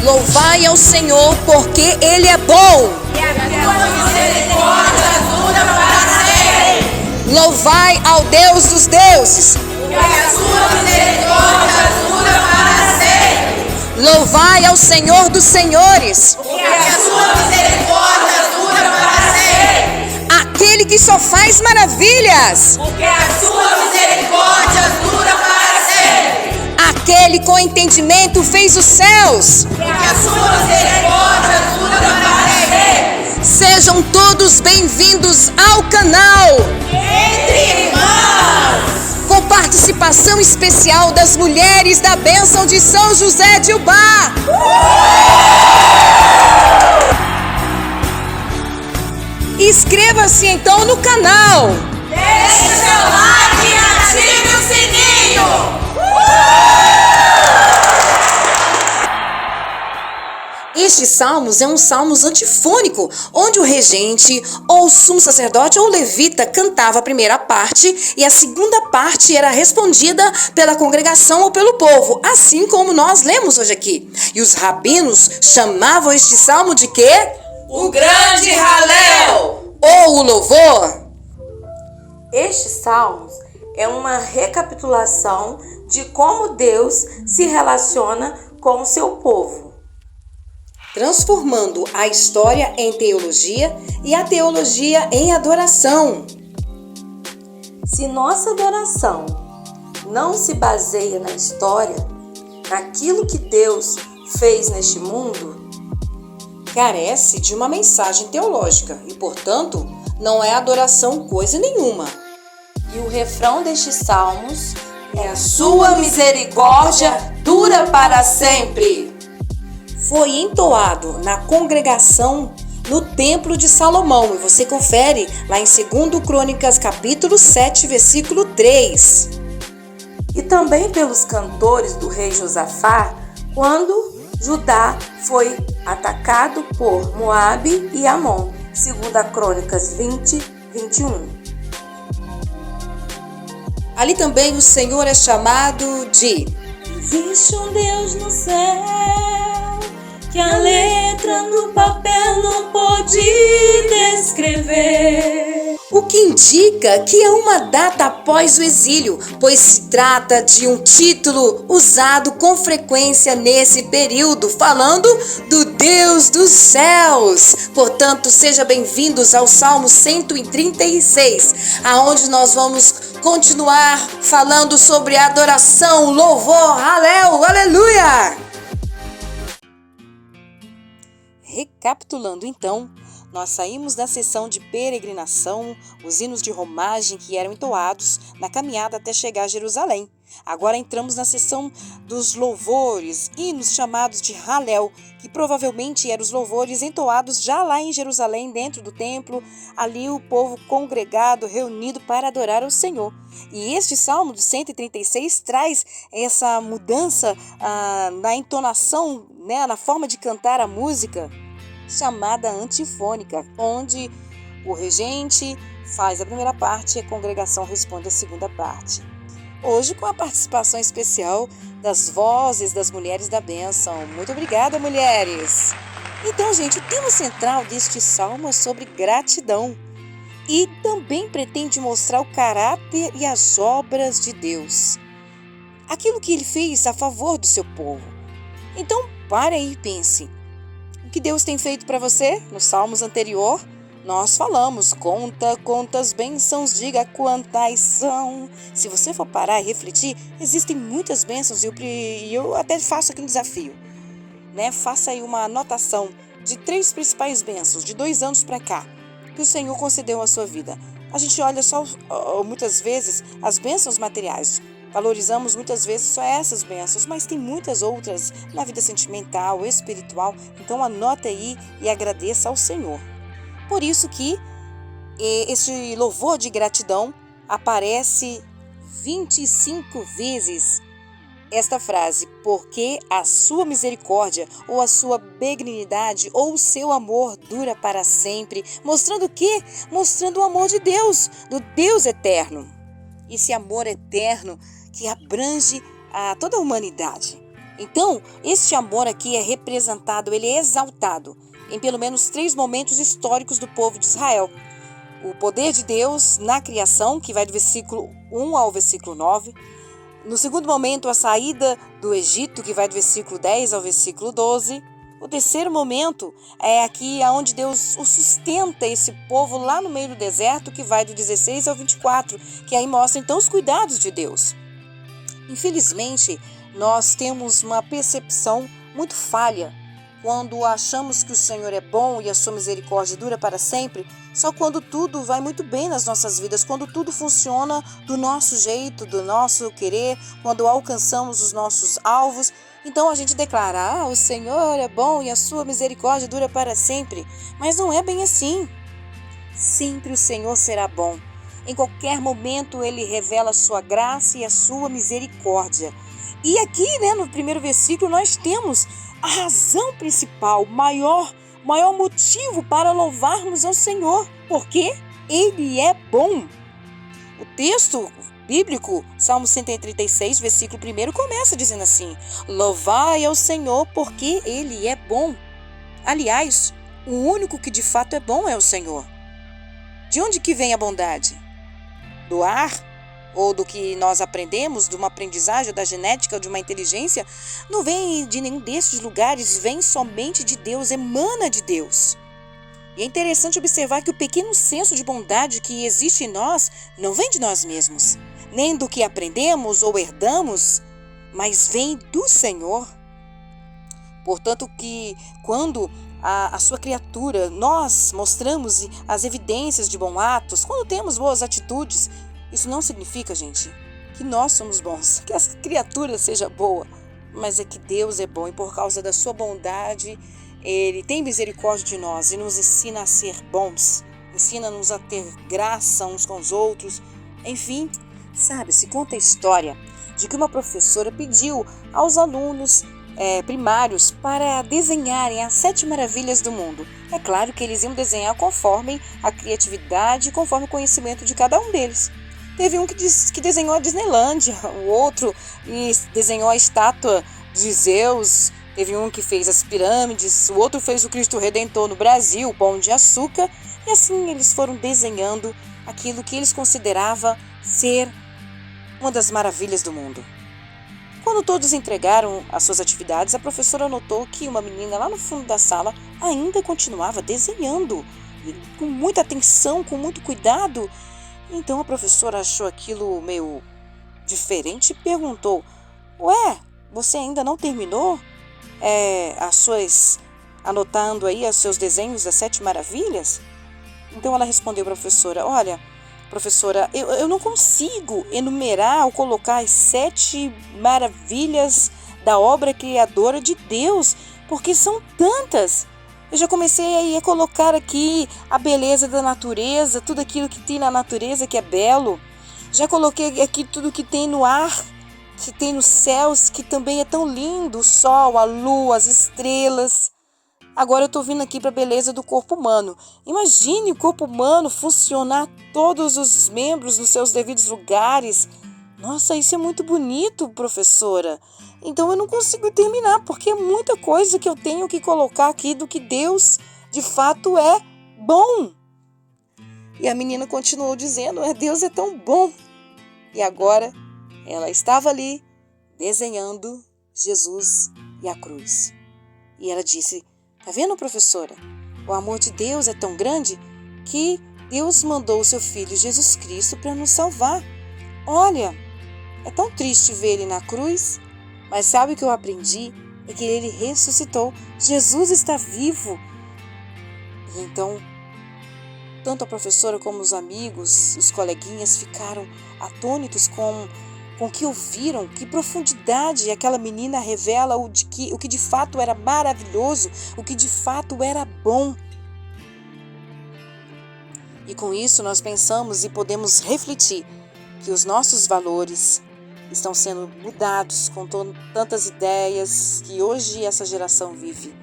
Louvai ao Senhor, porque Ele é bom. E a tua misericórdia dura para sempre. Louvai ao Deus dos deuses. E a sua misericórdia dura para sempre. Louvai ao Senhor dos senhores. E a sua misericórdia dura para sempre. Aquele que só faz maravilhas. Porque a sua misericórdia dura para sempre. Aquele com entendimento fez os céus. E a sua misericórdia dura para sempre. Sejam todos bem-vindos ao canal. Entre irmãos. Com participação especial das mulheres da bênção de São José de Ubá. Inscreva-se então no canal. Deixe seu like e ative o sininho. Este salmos é um salmos antifônico, onde o regente, ou sumo sacerdote, ou levita cantava a primeira parte e a segunda parte era respondida pela congregação ou pelo povo, assim como nós lemos hoje aqui. E os rabinos chamavam este salmo de quê? O grande Halel. Ou o louvor. Este salmos é uma recapitulação de como Deus se relaciona com o seu povo, Transformando a história em teologia e a teologia em adoração. Se nossa adoração não se baseia na história, naquilo que Deus fez neste mundo, Carece de uma mensagem teológica e, portanto, não é adoração coisa nenhuma. e o refrão destes salmos é: a sua misericórdia dura para sempre. Foi entoado na congregação no Templo de Salomão, e você confere lá em 2 Crônicas capítulo 7, versículo 3. E também pelos cantores do rei Josafá, quando Judá foi atacado por Moabe e Amon, 2 Crônicas 20, 21. Ali também o Senhor é chamado de Existe um Deus no céu, que a letra no papel não pode descrever. o que indica que é uma data após o exílio, pois se trata de um título usado com frequência nesse período, falando do Deus dos céus. Portanto, sejam bem-vindos ao Salmo 136, aonde nós vamos continuar falando sobre adoração, louvor, aleluia! Recapitulando então, nós saímos da sessão de peregrinação, os hinos de romagem que eram entoados na caminhada até chegar a Jerusalém. Agora entramos na sessão dos louvores, hinos chamados de Halel, que provavelmente eram os louvores entoados já lá em Jerusalém, dentro do templo, ali o povo congregado, reunido para adorar ao Senhor. E este Salmo de 136 traz essa mudança na entonação, né, na forma de cantar a música, chamada antifônica, onde o regente faz a primeira parte e a congregação responde a segunda parte. Hoje com a participação especial das vozes das mulheres da bênção. Muito obrigada, mulheres! Então, gente, o tema central deste salmo é sobre gratidão e também pretende mostrar o caráter e as obras de Deus, aquilo que Ele fez a favor do seu povo. Então, pare aí e pense. O que Deus tem feito para você? Nos salmos anterior, nós falamos, conta as bênçãos, diga quantas são. Se você for parar e refletir, existem muitas bênçãos e eu até faço aqui um desafio, né? Faça aí uma anotação de 3 principais bênçãos, de 2 anos para cá, que o Senhor concedeu à sua vida. A gente olha só, muitas vezes, as bênçãos materiais. Valorizamos muitas vezes só essas bênçãos, mas tem muitas outras na vida sentimental, espiritual. Então anota aí e agradeça ao Senhor. Por isso que este louvor de gratidão aparece 25 vezes esta frase, porque a sua misericórdia ou a sua benignidade ou o seu amor dura para sempre. Mostrando o quê? Mostrando o amor de Deus, do Deus eterno. Esse amor eterno que abrange a toda a humanidade. Então, este amor aqui é representado, ele é exaltado em pelo menos 3 momentos históricos do povo de Israel. O poder de Deus na criação, que vai do versículo 1 ao versículo 9. No segundo momento, a saída do Egito, que vai do versículo 10 ao versículo 12. O terceiro momento é aqui onde Deus o sustenta esse povo lá no meio do deserto, que vai do 16 ao 24, que aí mostra então os cuidados de Deus. Infelizmente, nós temos uma percepção muito falha quando achamos que o Senhor é bom e a sua misericórdia dura para sempre, só quando tudo vai muito bem nas nossas vidas, quando tudo funciona do nosso jeito, do nosso querer, quando alcançamos os nossos alvos. Então a gente declara, o Senhor é bom e a sua misericórdia dura para sempre. Mas não é bem assim. Sempre o Senhor será bom. Em qualquer momento Ele revela a sua graça e a sua misericórdia. E aqui, no primeiro versículo, nós temos a razão principal, maior motivo para louvarmos ao Senhor, porque Ele é bom. O texto bíblico, Salmo 136, versículo 1, começa dizendo assim: louvai ao Senhor porque Ele é bom. Aliás, o único que de fato é bom é o Senhor. De onde que vem a bondade? Do ar? Ou do que nós aprendemos, de uma aprendizagem, da genética, de uma inteligência? Não vem de nenhum desses lugares, vem somente de Deus, emana de Deus. E é interessante observar que o pequeno senso de bondade que existe em nós não vem de nós mesmos, nem do que aprendemos ou herdamos, mas vem do Senhor. Portanto, que quando a sua criatura, nós mostramos as evidências de bons atos, quando temos boas atitudes, isso não significa, gente, que nós somos bons, que a criatura seja boa, mas é que Deus é bom e por causa da sua bondade, Ele tem misericórdia de nós e nos ensina a ser bons, ensina-nos a ter graça uns com os outros. Enfim, se conta a história de que uma professora pediu aos alunos primários para desenharem as 7 maravilhas do mundo. É claro que eles iam desenhar conforme a criatividade, conforme o conhecimento de cada um deles. Teve um que desenhou a Disneylândia, o outro desenhou a estátua de Zeus, teve um que fez as pirâmides, o outro fez o Cristo Redentor no Brasil, o Pão de Açúcar, e assim eles foram desenhando aquilo que eles consideravam ser uma das maravilhas do mundo. Quando todos entregaram as suas atividades, a professora notou que uma menina lá no fundo da sala ainda continuava desenhando, e com muita atenção, com muito cuidado. Então a professora achou aquilo meio diferente e perguntou: ué, você ainda não terminou anotando aí os seus desenhos das 7 maravilhas? Então ela respondeu à professora: olha, professora, eu não consigo enumerar ou colocar as 7 maravilhas da obra criadora de Deus, porque são tantas. Eu já comecei a colocar aqui a beleza da natureza, tudo aquilo que tem na natureza que é belo. Já coloquei aqui tudo que tem no ar, que tem nos céus, que também é tão lindo, o sol, a lua, as estrelas. Agora eu estou vindo aqui para a beleza do corpo humano. Imagine o corpo humano funcionar, todos os membros nos seus devidos lugares. Nossa, isso é muito bonito, professora. Então eu não consigo terminar, porque é muita coisa que eu tenho que colocar aqui do que Deus de fato é bom. E a menina continuou dizendo: Deus é tão bom. E agora ela estava ali desenhando Jesus e a cruz. E ela disse: tá vendo, professora? O amor de Deus é tão grande que Deus mandou o seu Filho Jesus Cristo para nos salvar. Olha, é tão triste ver ele na cruz, mas sabe o que eu aprendi? É que ele ressuscitou. Jesus está vivo. E então, tanto a professora como os amigos, os coleguinhas ficaram atônitos com o que ouviram, que profundidade aquela menina revela o que de fato era maravilhoso, o que de fato era bom. E com isso nós pensamos e podemos refletir que os nossos valores estão sendo mudados com tantas ideias que hoje essa geração vive.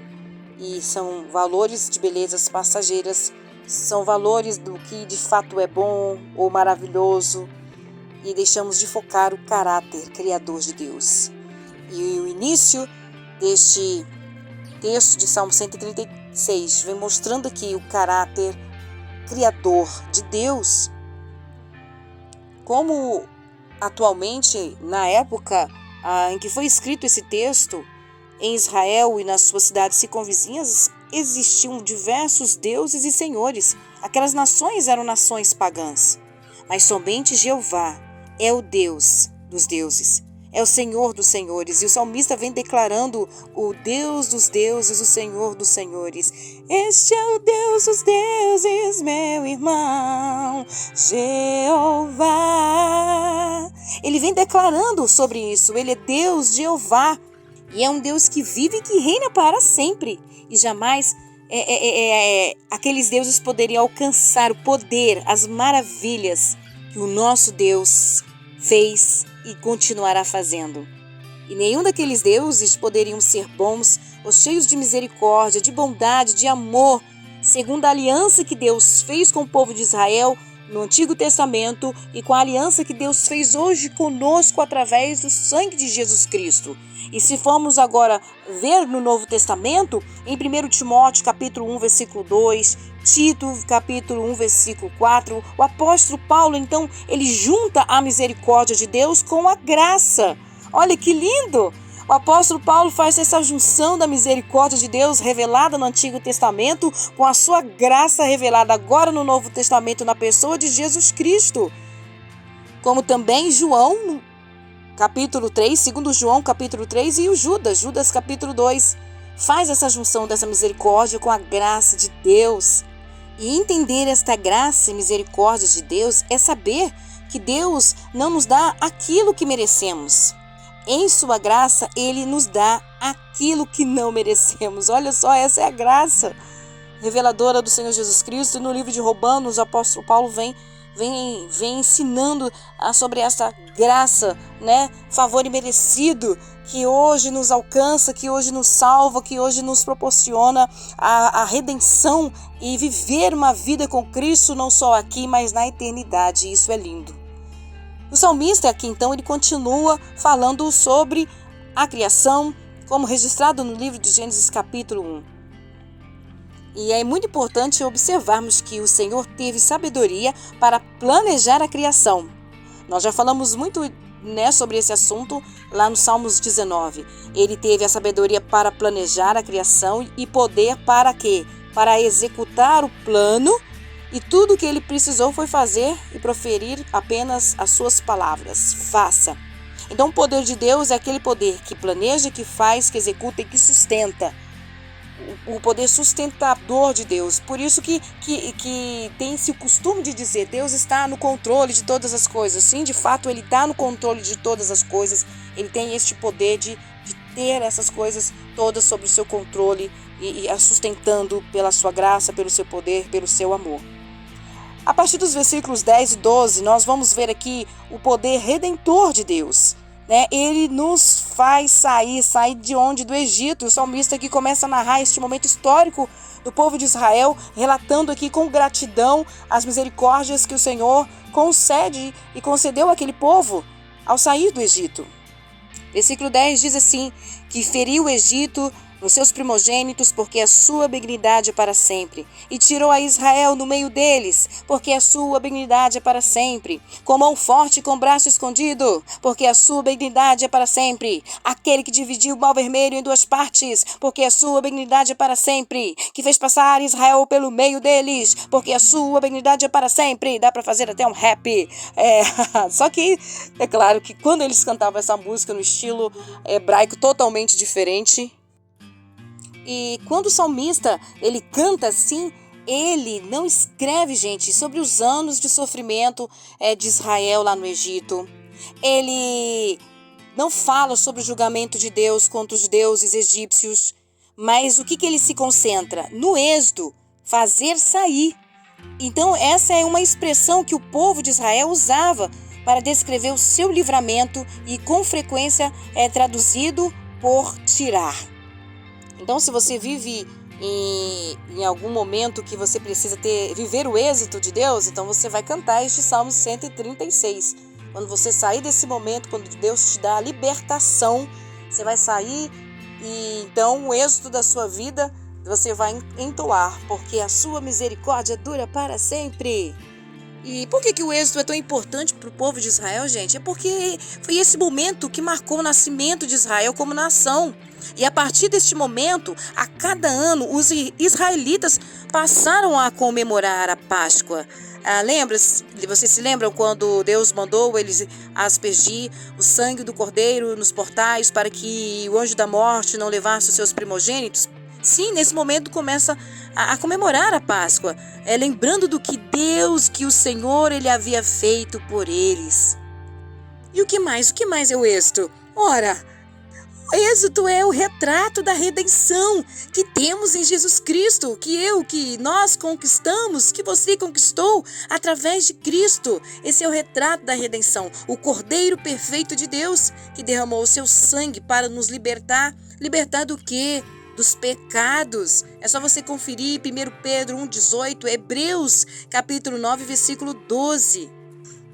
E são valores de belezas passageiras, são valores do que de fato é bom ou maravilhoso, e deixamos de focar o caráter criador de Deus. E o início deste texto de Salmo 136 vem mostrando aqui o caráter criador de Deus. Como atualmente, na época em que foi escrito esse texto, em Israel e nas suas cidades circunvizinhas, existiam diversos deuses e senhores. Aquelas nações eram nações pagãs. Mas somente Jeová é o Deus dos deuses, é o Senhor dos senhores. E o salmista vem declarando o Deus dos deuses, o Senhor dos senhores. Este é o Deus dos deuses, meu irmão, Jeová. Ele vem declarando sobre isso. Ele é Deus, Jeová. E é um Deus que vive e que reina para sempre. E jamais aqueles deuses poderiam alcançar o poder, as maravilhas que o nosso Deus fez e continuará fazendo. E nenhum daqueles deuses poderiam ser bons ou cheios de misericórdia, de bondade, de amor, segundo a aliança que Deus fez com o povo de Israel no Antigo Testamento e com a aliança que Deus fez hoje conosco através do sangue de Jesus Cristo. E se formos agora ver no Novo Testamento, em 1 Timóteo capítulo 1, versículo 2, Tito capítulo 1, versículo 4, o apóstolo Paulo, então, ele junta a misericórdia de Deus com a graça. Olha que lindo! O apóstolo Paulo faz essa junção da misericórdia de Deus revelada no Antigo Testamento com a sua graça revelada agora no Novo Testamento na pessoa de Jesus Cristo. Como também João, capítulo 3, segundo João, capítulo 3, e o Judas capítulo 2, faz essa junção dessa misericórdia com a graça de Deus. E entender esta graça e misericórdia de Deus é saber que Deus não nos dá aquilo que merecemos. Em sua graça, Ele nos dá aquilo que não merecemos. Olha só, essa é a graça reveladora do Senhor Jesus Cristo. No livro de Romanos, o apóstolo Paulo vem ensinando sobre essa graça, favor imerecido, que hoje nos alcança, que hoje nos salva, que hoje nos proporciona a redenção e viver uma vida com Cristo, não só aqui, mas na eternidade. Isso é lindo. O salmista aqui, então, ele continua falando sobre a criação, como registrado no livro de Gênesis capítulo 1. E é muito importante observarmos que o Senhor teve sabedoria para planejar a criação. Nós já falamos muito sobre esse assunto lá no Salmos 19. Ele teve a sabedoria para planejar a criação e poder para quê? Para executar o plano. E tudo o que ele precisou foi fazer e proferir apenas as suas palavras. Faça. Então o poder de Deus é aquele poder que planeja, que faz, que executa e que sustenta. O poder sustentador de Deus. Por isso que tem-se o costume de dizer, Deus está no controle de todas as coisas. Sim, de fato, Ele está no controle de todas as coisas. Ele tem este poder de ter essas coisas todas sob o seu controle e a sustentando pela sua graça, pelo seu poder, pelo seu amor. A partir dos versículos 10 e 12, nós vamos ver aqui o poder redentor de Deus. Ele nos faz sair de onde? Do Egito. O salmista aqui começa a narrar este momento histórico do povo de Israel, relatando aqui com gratidão as misericórdias que o Senhor concede e concedeu àquele povo ao sair do Egito. Versículo 10 diz assim, que feriu o Egito nos seus primogênitos, porque a sua benignidade é para sempre. E tirou a Israel no meio deles, porque a sua benignidade é para sempre. Com mão forte e com braço escondido, porque a sua benignidade é para sempre. Aquele que dividiu o mar vermelho em duas partes, porque a sua benignidade é para sempre. Que fez passar Israel pelo meio deles, porque a sua benignidade é para sempre. Dá para fazer até um rap. Só que, é claro que quando eles cantavam essa música no estilo hebraico totalmente diferente, e quando o salmista, ele canta assim, ele não escreve, gente, sobre os anos de sofrimento de Israel lá no Egito. Ele não fala sobre o julgamento de Deus contra os deuses egípcios, mas o que ele se concentra? No êxodo, fazer sair. Então essa é uma expressão que o povo de Israel usava para descrever o seu livramento e com frequência é traduzido por tirar. Então, se você vive em algum momento que você precisa viver o êxito de Deus, então você vai cantar este Salmo 136. Quando você sair desse momento, quando Deus te dá a libertação, Você vai sair e então o êxito da sua vida você vai entoar, porque a sua misericórdia dura para sempre. E por que o êxodo é tão importante para o povo de Israel, gente? É porque foi esse momento que marcou o nascimento de Israel como nação. E a partir deste momento, a cada ano, os israelitas passaram a comemorar a Páscoa. Vocês se lembram quando Deus mandou eles aspergir o sangue do cordeiro nos portais para que o anjo da morte não levasse os seus primogênitos? Sim, nesse momento começa a comemorar a Páscoa, lembrando do que Deus, que o Senhor, Ele havia feito por eles. E o que mais? O que mais é o êxodo? Ora, o êxodo é o retrato da redenção que temos em Jesus Cristo, que nós conquistamos, que você conquistou através de Cristo. Esse é o retrato da redenção, o Cordeiro perfeito de Deus, que derramou o seu sangue para nos libertar. Libertar do quê? Dos pecados. É só você conferir 1 Pedro 1,18, Hebreus capítulo 9, versículo 12.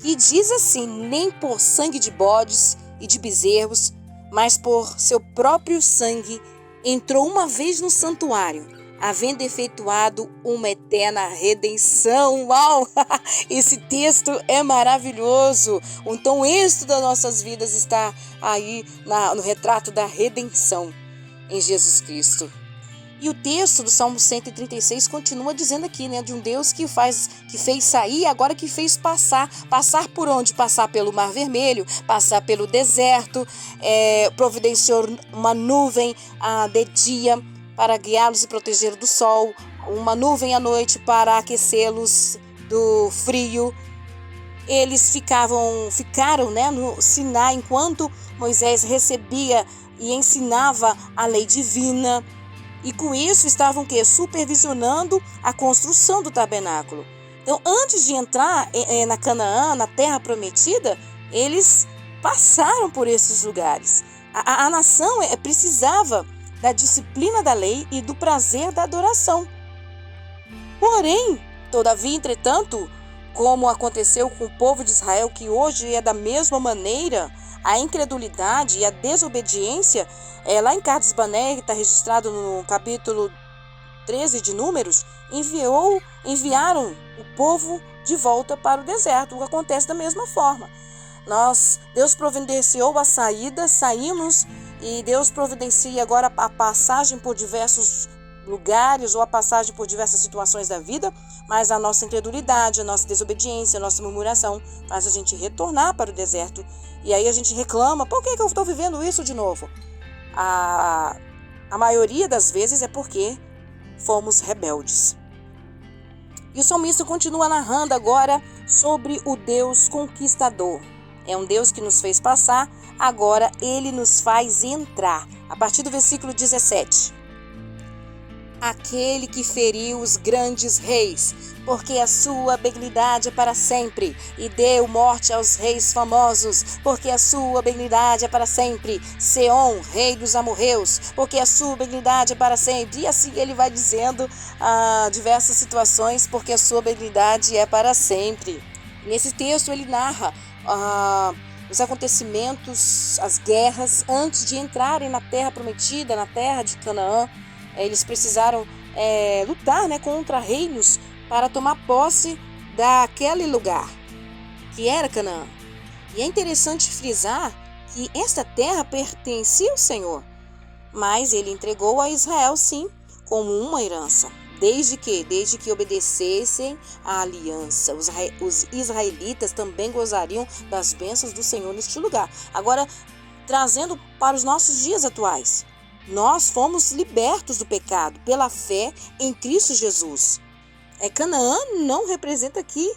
E diz assim: nem por sangue de bodes e de bezerros, mas por seu próprio sangue entrou uma vez no santuário, havendo efetuado uma eterna redenção. Uau! Esse texto é maravilhoso. Então o êxito das nossas vidas está aí no retrato da redenção em Jesus Cristo. E o texto do Salmo 136 continua dizendo aqui, de um Deus que fez sair, agora que fez passar. Passar por onde? Passar pelo Mar Vermelho, passar pelo deserto, providenciou uma nuvem de dia para guiá-los e proteger do sol, uma nuvem à noite para aquecê-los do frio. Eles ficaram no Sinai enquanto Moisés recebia e ensinava a lei divina. E com isso estavam supervisionando a construção do tabernáculo. Então, antes de entrar na Canaã, na terra prometida, eles passaram por esses lugares. A nação precisava da disciplina da lei e do prazer da adoração. Porém, todavia, entretanto, como aconteceu com o povo de Israel, que hoje é da mesma maneira, a incredulidade e a desobediência, lá em Cades Barnea, que está registrado no capítulo 13 de Números, enviaram o povo de volta para o deserto. O que acontece da mesma forma. Deus providenciou a saída, saímos, e Deus providencia agora a passagem por diversos lugares ou a passagem por diversas situações da vida, mas a nossa incredulidade, a nossa desobediência, a nossa murmuração faz a gente retornar para o deserto. E aí a gente reclama: por que eu estou vivendo isso de novo? A maioria das vezes é porque fomos rebeldes. E o salmista continua narrando agora sobre o Deus conquistador. É um Deus que nos fez passar, agora Ele nos faz entrar. A partir do versículo 17. Aquele que feriu os grandes reis, porque a sua benignidade é para sempre, e deu morte aos reis famosos, porque a sua benignidade é para sempre. Seom, rei dos amorreus, porque a sua benignidade é para sempre. E assim ele vai dizendo diversas situações, porque a sua benignidade é para sempre. Nesse texto ele narra os acontecimentos, as guerras, antes de entrarem na terra prometida, na terra de Canaã. Eles precisaram lutar contra reinos para tomar posse daquele lugar, que era Canaã. E é interessante frisar que esta terra pertencia ao Senhor, mas Ele entregou a Israel, sim, como uma herança, desde que obedecessem à aliança. Os israelitas também gozariam das bênçãos do Senhor neste lugar. Agora, trazendo para os nossos dias atuais, nós fomos libertos do pecado pela fé em Cristo Jesus. Canaã não representa aqui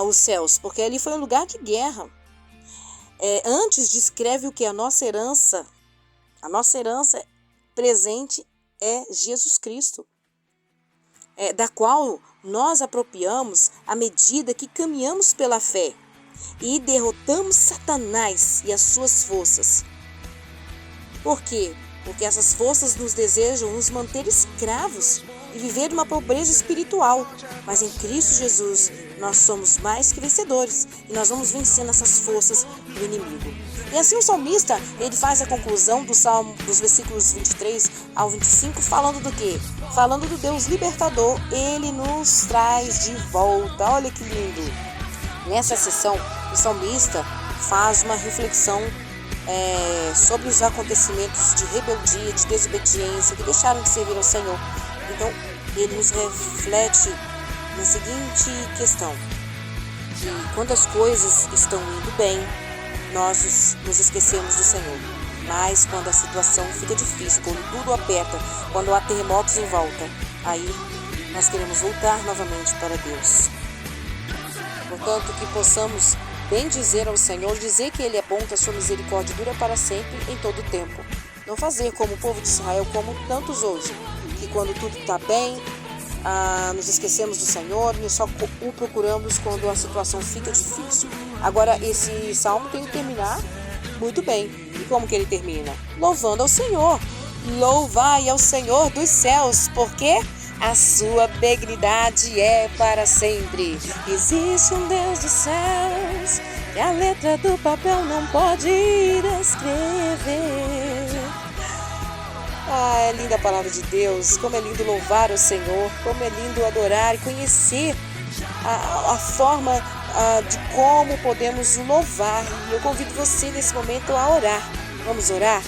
os céus, porque ali foi um lugar de guerra. Antes descreve o que? A nossa herança presente é Jesus Cristo, da qual nós apropriamos à medida que caminhamos pela fé e derrotamos Satanás e as suas forças. Por quê? Porque essas forças nos desejam nos manter escravos e viver uma pobreza espiritual. Mas em Cristo Jesus, nós somos mais que vencedores e nós vamos vencendo essas forças do inimigo. E assim o salmista, ele faz a conclusão do salmo, dos versículos 23 ao 25, falando do quê? Falando do Deus libertador, ele nos traz de volta. Olha que lindo! Nessa sessão, o salmista faz uma reflexão sobre os acontecimentos de rebeldia, de desobediência, que deixaram de servir ao Senhor. Então, ele nos reflete na seguinte questão: que quando as coisas estão indo bem, nós nos esquecemos do Senhor. Mas quando a situação fica difícil, quando tudo aperta, quando há terremotos em volta, aí nós queremos voltar novamente para Deus. Portanto, que possamos bem dizer ao Senhor, dizer que Ele é bom, que a sua misericórdia dura para sempre, em todo o tempo. Não fazer como o povo de Israel, como tantos hoje, que quando tudo está bem, nos esquecemos do Senhor e só o procuramos quando a situação fica difícil. Agora, esse salmo tem que terminar muito bem. E como que ele termina? Louvando ao Senhor. Louvai ao Senhor dos céus, porque a sua benignidade é para sempre. Existe um Deus dos céus que a letra do papel não pode escrever. É linda a palavra de Deus, como é lindo louvar o Senhor, como é lindo adorar e conhecer a forma de como podemos louvar. E eu convido você nesse momento a orar. Vamos orar?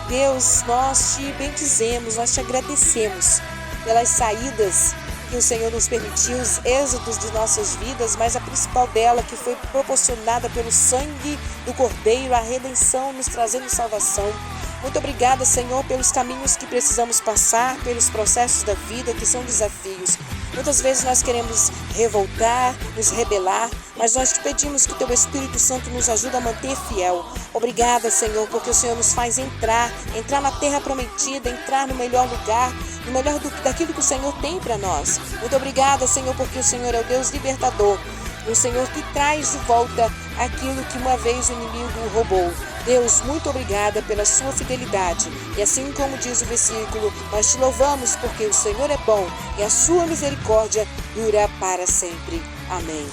Deus, nós te bendizemos, nós te agradecemos pelas saídas que o Senhor nos permitiu, os êxitos de nossas vidas, mas a principal dela que foi proporcionada pelo sangue do Cordeiro, a redenção nos trazendo salvação. Muito obrigada, Senhor, pelos caminhos que precisamos passar, pelos processos da vida que são desafios. Muitas vezes nós queremos revoltar, nos rebelar, mas nós te pedimos que o Teu Espírito Santo nos ajude a manter fiel. Obrigada, Senhor, porque o Senhor nos faz entrar na terra prometida, entrar no melhor lugar, no melhor daquilo que o Senhor tem para nós. Muito obrigada, Senhor, porque o Senhor é o Deus libertador, o Senhor que traz de volta aquilo que uma vez o inimigo roubou. Deus, muito obrigada pela sua fidelidade. E assim como diz o versículo, nós te louvamos porque o Senhor é bom e a sua misericórdia dura para sempre. Amém.